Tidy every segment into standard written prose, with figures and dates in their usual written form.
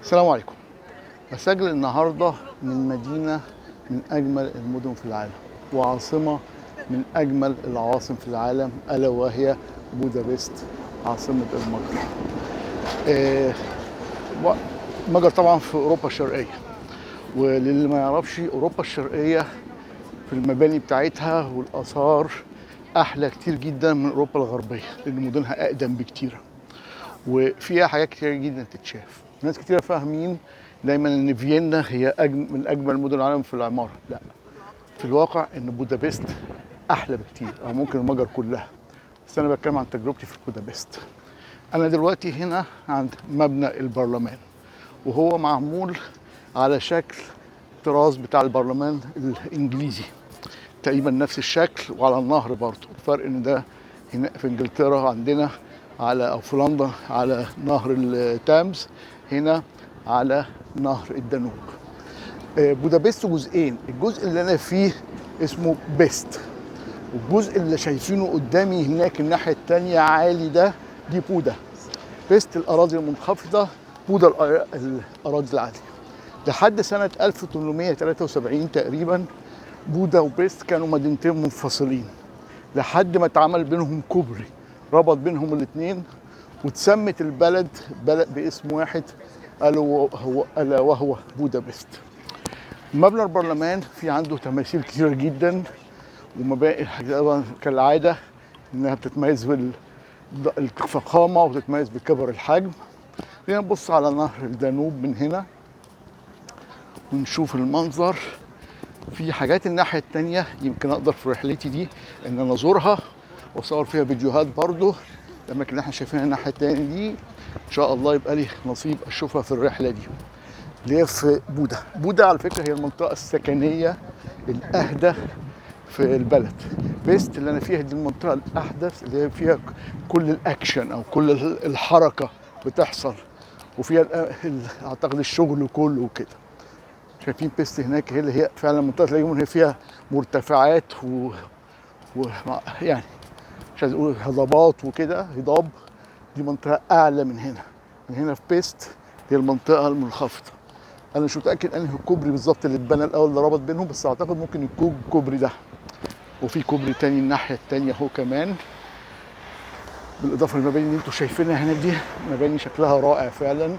السلام عليكم. بسجل النهارده من مدينة من أجمل المدن في العالم وعاصمة من أجمل العواصم في العالم، ألا وهي بودابست عاصمة المجر. آه، المجر طبعا في أوروبا الشرقية، وللي ما يعرفش أوروبا الشرقية في المباني بتاعتها والآثار أحلى كتير جدا من أوروبا الغربية، لأن مدنها أقدم بكتير وفيها حاجات كتير جدا تتشاف. ناس كتير فاهمين دايما ان فيينا هي من اجمل مدن العالم في العماره. لا، في الواقع ان بودابست احلى بكتير، او ممكن المجر كلها، بس انا بتكلم عن تجربتي في بودابست. انا دلوقتي هنا عند مبنى البرلمان، وهو معمول على شكل الطراز بتاع البرلمان الانجليزي، تقريبا نفس الشكل وعلى النهر برضه. الفرق ان ده هنا في انجلترا عندنا على، او في لندن على نهر التامز، هنا على نهر الدانوب. بودابست جزئين، الجزء اللي انا فيه اسمه بيست، والجزء اللي شايفينه قدامي هناك الناحيه التانيه عالي ده دي بودا. بيست الاراضي المنخفضه، بودا الاراضي العاليه. لحد سنه 1873 تقريبا بودا وبيست كانوا مدينتين منفصلين، لحد ما اتعمل بينهم كوبري ربط بينهم الاثنين، واتسمت البلد بلد باسم واحد الا وهو بودابست. مبنى البرلمان في عنده تماثيل كثيره جدا، ومباني طبعا كالعاده انها بتتميز بالفخامه وبتتميز بكبر الحجم. خلينا نبص على نهر الدانوب من هنا ونشوف المنظر. في حاجات الناحيه التانيه يمكن اقدر في رحلتي دي ان انا ازورها واصور فيها فيديوهات برضه. الاماكن اللي احنا شايفينها الناحيه التانيه دي ان شاء الله يبقى لي نصيب اشوفها في الرحله دي، اللي هي في بودا. بودا على فكره هي المنطقه السكنيه الاهدى في البلد. بيست اللي انا فيها دي المنطقه الاحدث، اللي هي فيها كل الاكشن او كل الحركه بتحصل، وفيها اعتقد الشغل كله وكده. شايفين بيست هناك هي اللي هي فعلا منطقه تلاقيهم هي فيها مرتفعات يعني مش عايز اقول هضبات وكده، هضاب. دي منطقه اعلى من هنا. من هنا في بيست هي المنطقه المنخفضه. انا مش متاكد انهي الكوبري بالظبط اللي اتبنى الاول اللي ربط بينهم، بس اعتقد ممكن يكون الكوبري ده، وفي كوبري تاني الناحيه التانيه اهو كمان. بالاضافه للمباني اللي انتم شايفينها هناك دي، مباني شكلها رائع فعلا،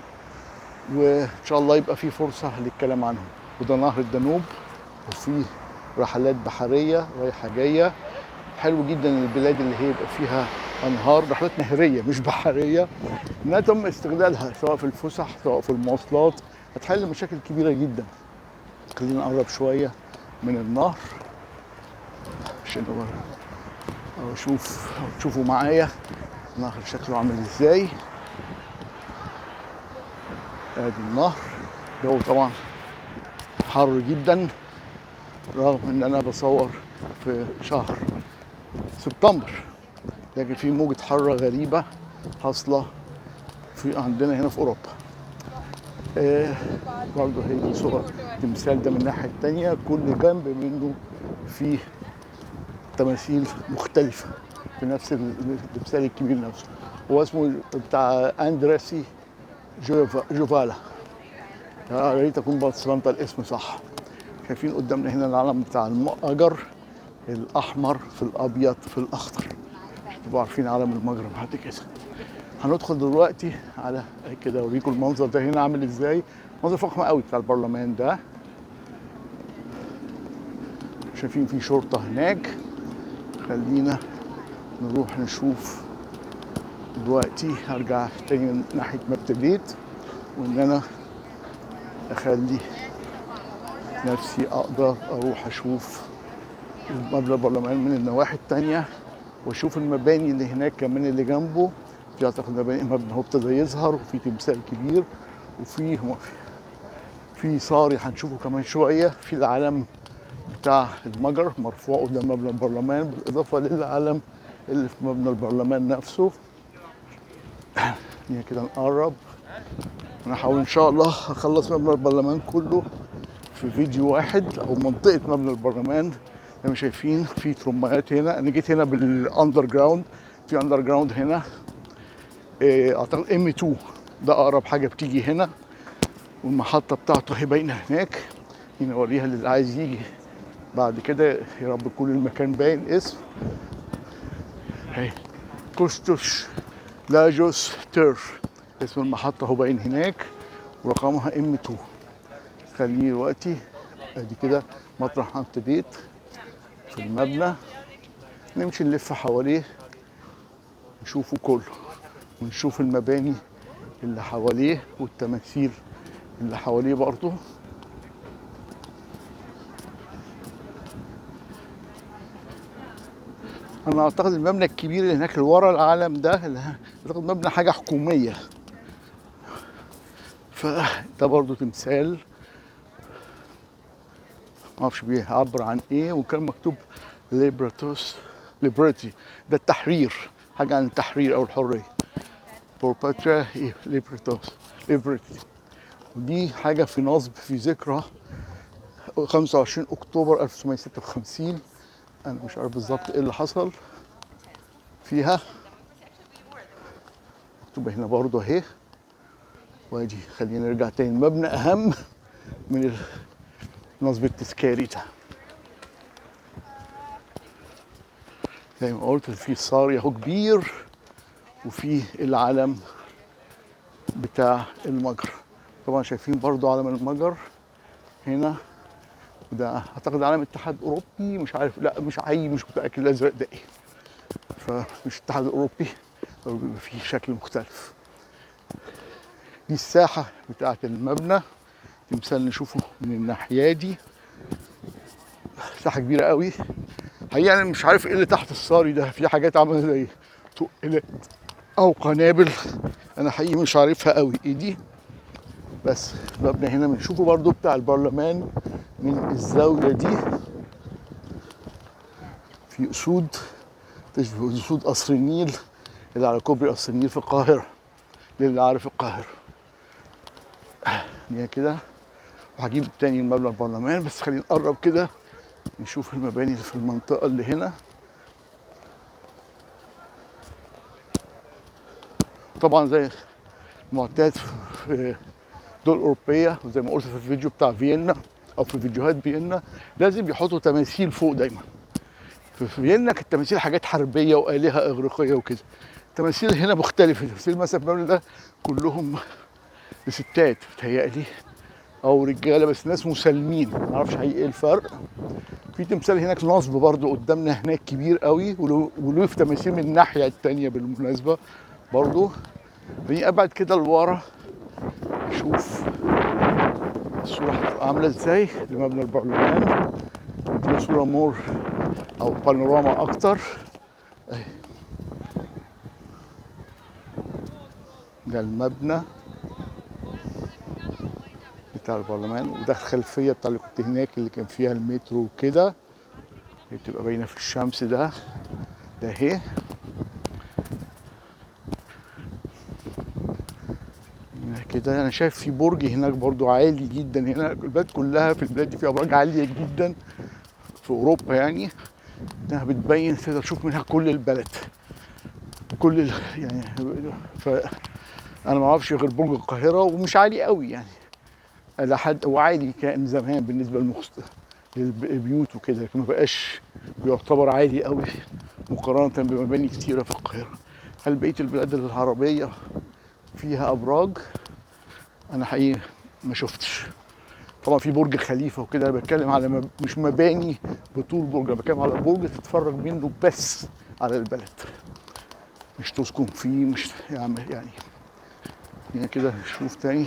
وان شاء الله يبقى في فرصه للكلام عنهم. وده نهر الدانوب، وفي رحلات بحريه رايحه جايه. حلو جدا البلاد اللي هي يبقى فيها انهار، رحلات نهريه مش بحريه، انها تم استغلالها سواء في الفسح سواء في المواصلات، هتحل مشاكل كبيره جدا. خلينا نقرب شويه من النهر عشان تشوفوا معايا النهر شكله عامل ازاي. ادي النهر. الجو طبعا حر جدا، رغم ان انا بصور في شهر سبتمبر، لكن في موجة حرة غريبة حاصلة في عندنا هنا في أوروبا. برضه هي دي صورة تمثال ده من الناحية التانية، كل جنب منه فيه تماثيل مختلفة في نفس التمثال الكبير نفسه. هو اسمه بتاع أندريسي جوفالا. يا ريت أكون بصرمت الاسم صح. شايفين قدامنا هنا العلم بتاع المجر، الأحمر في الأبيض في الأخضر، تبقوا عارفين علم المجر بعد كده. هندخل دلوقتي على كده اوريكم المنظر ده هنا عامل ازاي. منظر فخم قوي بتاع البرلمان ده. شايفين في شرطه هناك. خلينا نروح نشوف دلوقتي. هرجع تاني ناحيه ما ابتديت، وان انا اخلي نفسي اقدر اروح اشوف مبنى البرلمان من النواحي التانيه، واشوف المباني اللي هناك كمان اللي جنبه. في اعتقد مبنى هو ابتدى يظهر، وفي تمثال كبير، وفي صاري هنشوفه كمان شويه. في العلم بتاع المجر مرفوع قدام مبنى البرلمان، بالاضافه للعلم اللي في مبنى البرلمان نفسه. يعني كده نقرب. انا هحاول ان شاء الله اخلص مبنى البرلمان كله في فيديو واحد، او منطقه مبنى البرلمان. زي ما شايفين في ترمبات هنا. انا جيت هنا بالاندر جراوند، في اندر جراوند هنا. اعتقد ام 2 ده اقرب حاجه بتيجي هنا. والمحطة بتاعته هي باينة هناك. نوريها للي عايز يجي بعد كده، يا رب يكون المكان باين اسم. اهي كوستوس لاجوس تيرف، اسم المحطة هو باين هناك ورقمها M2. خليني دلوقتي ادي كده مطرح ما ابتديت في المبنى، نمشي نلف حواليه نشوفه كله، ونشوف المباني اللي حواليه والتماثيل اللي حواليه برضه. انا اعتقد المبنى الكبير اللي هناك اللي ورا العالم ده اعتقد مبنى حاجه حكوميه، فده برضه تمثال معرفش بيعبر عن ايه، وكان مكتوب ليبرتي، ده التحرير، حاجه عن التحرير او الحريه. بورباترا ليبرتي، ودي حاجه في نصب في ذكرى 25 اكتوبر 1956. انا مش عارف بالظبط ايه اللي حصل فيها، مكتوبه هنا برضه اهي. وادي خلينا نرجع تاني، المبنى اهم من النصب التذكاري ده. زي ما قلت في صاري اهو كبير، وفي العلم بتاع المجر. طبعا شايفين برضو علم المجر هنا، وده اعتقد علم الاتحاد الاوروبي، مش عارف، لا مش مش متاكد الازرق ده ايه، فمش الاتحاد الاوروبي، بيبقى فيه شكل مختلف. دي الساحه بتاعه المبنى، تمثال نشوفه من الناحيه دي، ساحه كبيره قوي حقيقة. انا مش عارف ايه اللي تحت الصاري ده، في حاجات عامله زي تقلات او قنابل، انا حقيقي مش عارفها قوي ايه دي. بس المبنى هنا بنشوفه برضو بتاع البرلمان من الزاويه دي، في اسود تشبه اسود قصر النيل اللي على كوبري قصر النيل في القاهره، للي عارف القاهره. يعني كده، وهجيب تاني مبنى البرلمان، بس خلينا نقرب كده نشوف المباني اللي في المنطقه اللي هنا. طبعا زي معتاد في دول اوروبيه، وزي ما قلت في الفيديو بتاع فيينا او في فيديوهات فيينا، لازم يحطوا تماثيل فوق دايما. في فيينا كانت تماثيل حاجات حربيه والهه اغريقيه وكده، التماثيل هنا مختلفه. التماثيل مثلا في المبنى ده كلهم ستات بتهيألي او رجاله، بس ناس مسالمين، معرفش حقيقي ايه الفرق. في تمثال هناك نصب برضو قدامنا هناك كبير قوي، وله في تماثيل من الناحيه الثانيه بالمناسبه برضو. خليني ابعد كده لورا اشوف الصوره هتبقى عامله ازاي لمبنى البرلمان. دي صوره مور او بانوراما اكتر اهي. ده المبنى بتاع البرلمان، وده الخلفيه بتاع اللي كنت هناك اللي كان فيها المترو وكده، اللي بتبقى باينه في الشمس. ده اهي كده. انا شايف في برج هناك برضو عالي جدا. هنا البلاد كلها، في البلاد دي فيها ابراج عاليه جدا في اوروبا يعني، انها بتبين تقدر تشوف منها كل البلد، كل يعني. انا ما اعرفش غير برج القاهره، ومش عالي قوي يعني، على حد هو عالي كان زمان بالنسبه للبيوت وكده، لكن ما بقاش بيعتبر عالي قوي مقارنه بمباني كتيره في القاهره. هل بقيه البلاد العربيه فيها ابراج؟ انا حقيقي ما شفتش. طبعا في برج خليفه وكده، انا بتكلم على مش مباني بطول برج، انا بتكلم على برج تتفرج منه بس على البلد، مش تسكن فيه، مش يعني كده. نشوف تاني،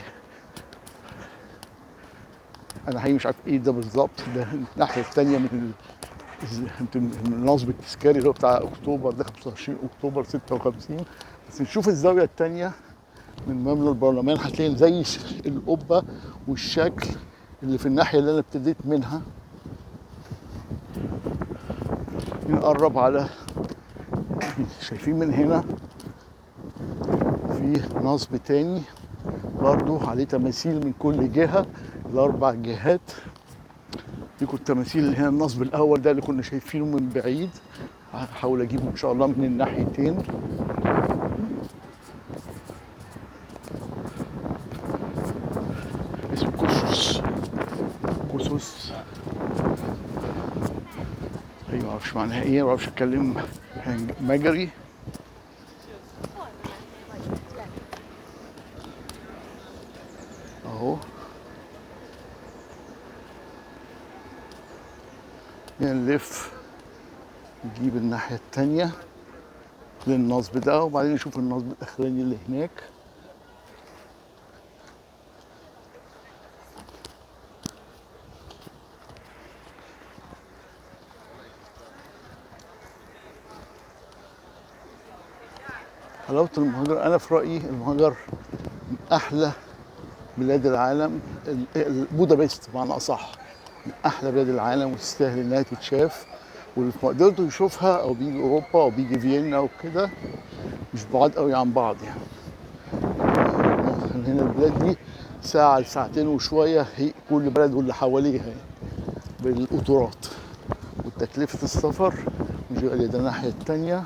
انا حقيقي مش عارف ايه ده بالظبط. ده الناحيه الثانيه من النصب التذكاري اللي هو بتاع اكتوبر ده، 25 اكتوبر 56. بس نشوف الزاويه الثانيه من مبنى البرلمان، هتلاقي زي القبه والشكل اللي في الناحيه اللي انا ابتديت منها. نقرب على، شايفين من هنا في نصب تاني برضو عليه تماثيل من كل جهه، الاربع جهات. دي كنت تماثيل اللي هنا النصب الاول ده اللي كنا شايفينه من بعيد، هحاول اجيبه ان شاء الله من الناحيتين. اسمه كوسوس. كوسوس ايوه، معرفش معناها ايه، معرفش اتكلم مجري. اهو نلف نجيب الناحية التانية للنصب ده، وبعدين نشوف النصب الأخراني اللي هناك. حلاوة المهجر، أنا في رأيي المهجر من أحلى بلاد العالم، بودابست بمعنى أصح من أحلى بلاد العالم، وتستاهل إنها تتشاف. واللي في مقدرته يشوفها أو بيجي أوروبا أو بيجي فيينا أو كده مش بعاد قوي عن بعض يعني. هنا البلاد دي ساعة لساعتين وشوية، هي كل بلد واللي حواليها يعني بالقطارات، وتكلفة السفر مش غالية. ده الناحية التانية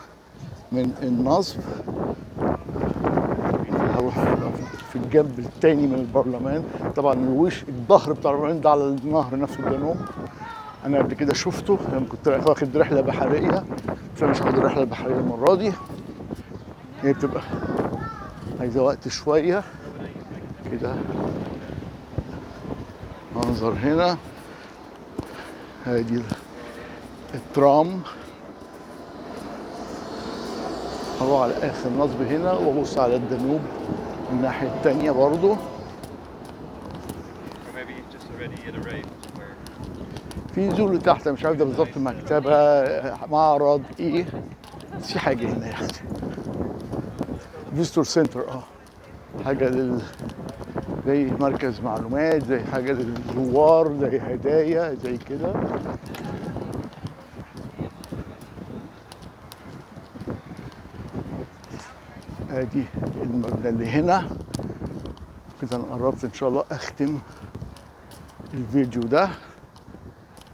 من النصب، هروح في الجنب التاني من البرلمان. طبعا الوش الظهر بتاع البرلمان ده على النهر نفسه الدانوب. انا قبل كده شفته لما كنت واخد رحله بحريه، فمش هاخد الرحله البحريه المره دي، هي بتبقى عايزه وقت شويه كده. منظر هنا، هادي الترام. هروح على اخر نصب هنا وابص على الدانوب الناحيه التانيه برضو. في زول تحت مش عارف ده بالظبط مكتبه معرض ايه، بس في حاجه هنا يعني فيستور سنتر، حاجه زي مركز معلومات، زي حاجه للزوار، زي هدايا زي كده. ادي المبنى اللي هنا كده. انا قربت ان شاء الله اختم الفيديو ده.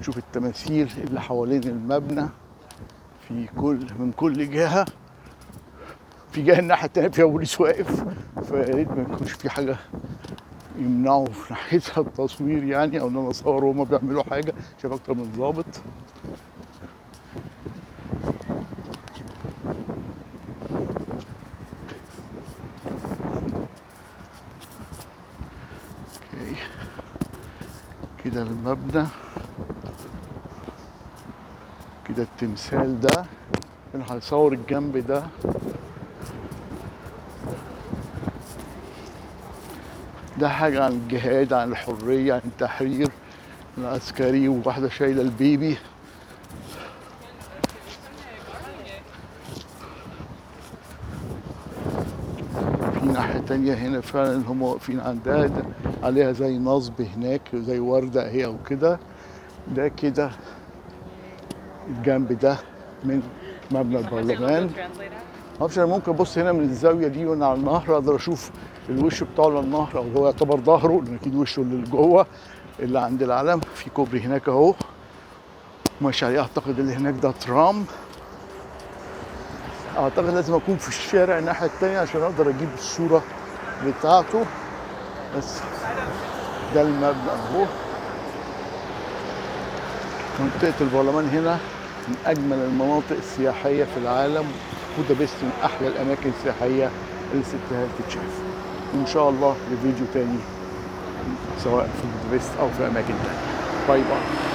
شوف التماثيل اللي حوالين المبنى من كل جهه. في جهه الناحيه التانيه فيها بوليس واقف، فيا ريت ما يكونش في حاجه يمنعوا في ناحيتها التصوير يعني، او ان انا اصور وهما بيعملوا حاجه. شايف اكتر من ضابط. كده المبنى، كده التمثال ده. انا هصور الجنب ده. ده حاجة عن الجهاد، عن الحرية، عن التحرير العسكري، وواحدة شايلة البيبي. في ناحية تانية هنا فعلا هم واقفين عندها، عليها زي نصب هناك، زي وردة اهي او كده. ده كده الجنب ده من مبنى البرلمان. معرفش، انا ممكن ابص هنا من الزاويه دي وانا على النهر اقدر اشوف الوش بتاعه للنهر، او هو يعتبر ظهره لان اكيد وشه اللي جوه اللي عند العلم. في كوبري هناك اهو ماشي عليه، اعتقد اللي هناك ده ترام. اعتقد لازم اكون في الشارع الناحيه التانيه عشان اقدر اجيب الصوره بتاعته. بس ده المبنى اهو. منطقه البرلمان هنا من اجمل المناطق السياحيه في العالم. بودابست من احلى الاماكن السياحيه اللي تستاهل تتشاف. وان شاء الله لفيديو تاني سواء في بودابست او في اماكن تانيه. باي باي.